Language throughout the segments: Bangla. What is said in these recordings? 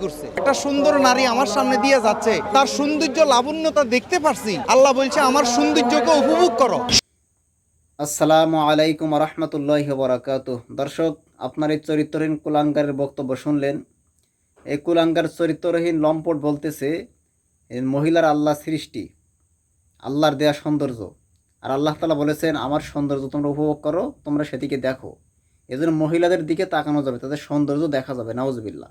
করছে। একটা সুন্দর নারী আমার সামনে দিয়ে যাচ্ছে, তার সৌন্দর্য লাবণ্যতা দেখতে পারছি। আল্লাহ বলছে আমার সৌন্দর্যকে উপভোগ করো। আসসালামু আলাইকুম রহমতুল্লাহি বারাকাতুহু। দর্শক, আপনার এই চরিত্রহীন কুলাঙ্গারের বক্তব্য শুনলেন। এই কুলাঙ্গার চরিত্রহীন লম্পট বলতেছে এই মহিলার আল্লাহ সৃষ্টি, আল্লাহর দেয়া সৌন্দর্য। আর আল্লাহ তাআলা বলেছেন আমার সৌন্দর্য তোমরা উপভোগ করো, তোমরা সেদিকে দেখো। এজন্য মহিলাদের দিকে তাকানো যাবে, তাদের সৌন্দর্য দেখা যাবে। নাউজুবিল্লাহ।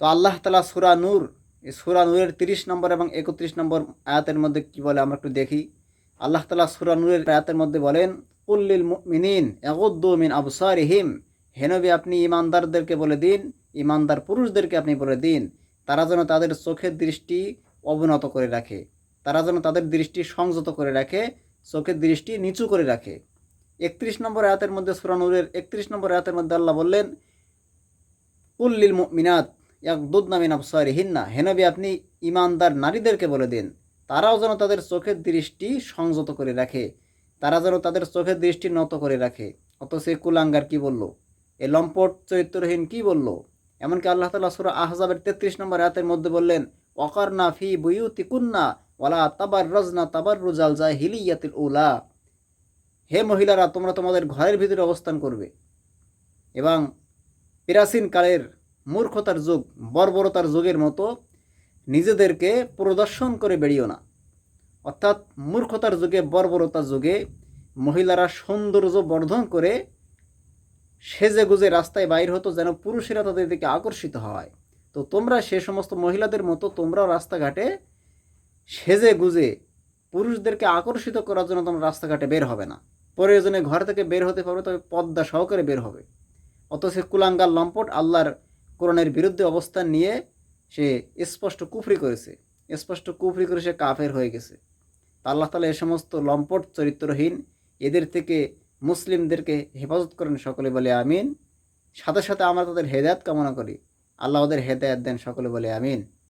তো আল্লাহ তাআলা সূরা নূর, এই সূরা নূরের 30 নম্বর এবং 31 নম্বর আয়াতের মধ্যে কি বলে আমরা একটু দেখি। আল্লাহ তাআলা সূরা নূরের আয়াতের মধ্যে বলেন, কুল্লিল মুমিনিন ইয়াগুদ্দু মিন আবসারিহিম। হে নবী, আপনি ঈমানদারদেরকে বলে দিন, ঈমানদার পুরুষদেরকে আপনি বলে দিন, তারা যেন তাদের চোখের দৃষ্টি অবনত করে রাখে, তারা যেন তাদের দৃষ্টি সংযত করে রাখে, চোখের দৃষ্টি নিচু করে রাখে। 31 নম্বর আয়াতের মধ্যে, সূরা নূরের 31 নম্বর আয়াতের মধ্যে আল্লাহ বললেন, কুল্লিল মুমিনাত ইয়াগদুদনা মিন আবসারিহিন্না। হে নবী, আপনি ঈমানদার নারীদেরকে বলে দিন, তারাও যেন তাদের চোখের দৃষ্টি সংযত করে রাখে, তারা যেন তাদের চোখের দৃষ্টি নত করে রাখে। অথচ এই কুলাঙ্গার কি বলল, এই লম্পট চরিত্রহীন কি বলল? এমনকি আল্লাহ তাআলা সূরা আহজাবের 33 নম্বর আয়াতের মধ্যে বললেন, ওয়াকারনা ফি বুয়ুতিকুন্না ওয়ালা তাবাররাজনা তাবাররুজাল জাহিলিয়াতিল উলা। হে মহিলারা, তোমরা তোমাদের ঘরের ভিতরে অবস্থান করবে এবং প্রাচীন কালের মূর্খতার যুগ, বর্বরতার যুগের মতো নিজেদেরকে প্রদর্শন করে বেরিও না। অর্থাৎ মূর্খতার যুগে, বর্বরতার যুগে মহিলারা সৌন্দর্য বর্ধন করে সেজে গুজে রাস্তায় বাইর হতো যেন পুরুষেরা তাদের দিকে আকর্ষিত হয়। তো তোমরা সে সমস্ত মহিলাদের মতো তোমরাও রাস্তাঘাটে সেজে গুজে পুরুষদেরকে আকর্ষিত করার জন্য তোমরা রাস্তাঘাটে বের হবে না। প্রয়োজনে ঘর থেকে বের হতে পারবে, তবে পর্দা সহকারে বের হবে। অথচ কুলাঙ্গার লম্পট আল্লাহর কোরআনের বিরুদ্ধে অবস্থান নিয়ে সে স্পষ্ট কুফরি করেছে, স্পষ্ট কুফরি করে সে কাফের হয়ে গেছে। তা আল্লাহ তাআলা এই সমস্ত লম্পট চরিত্রহীন এদের থেকে মুসলিমদেরকে হেফাজত করেন। সকলে বলে আমিন। সাথে সাথে আমরা তাদের হেদায়েত কামনা করি। আল্লাহ ওদের হেদায়েত দেন। সকলে বলে আমিন।